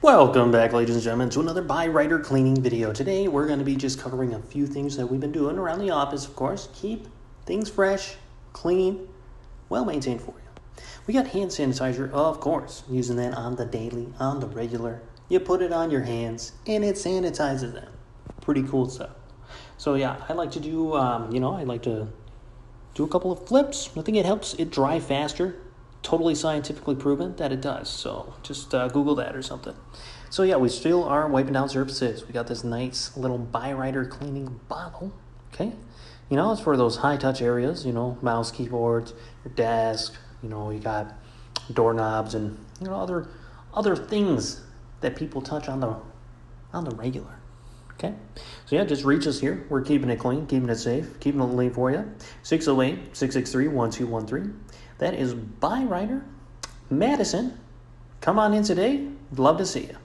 Welcome back, ladies and gentlemen, to another Byrider cleaning video. Today, we're going to be just covering a few things that we've been doing around the office, of course. Keep things fresh, clean, well-maintained for you. We got hand sanitizer, of course, using that on the daily, on the regular. You put it on your hands, and it sanitizes them. Pretty cool stuff. So, yeah, I like to do, I like to do a couple of flips. I think it helps it dry faster. Totally scientifically proven that it does. So just Google that or something. So yeah, we still are wiping down surfaces. We got this nice little Byrider cleaning bottle. Okay, it's for those high touch areas. Mouse, keyboards, your desk. You got doorknobs and other things that people touch on the regular. Okay, so yeah, just reach us here. We're keeping it clean, keeping it safe, keeping it lean for you. 608-663-1213. That is Byrider Madison. Come on in today. Love to see you.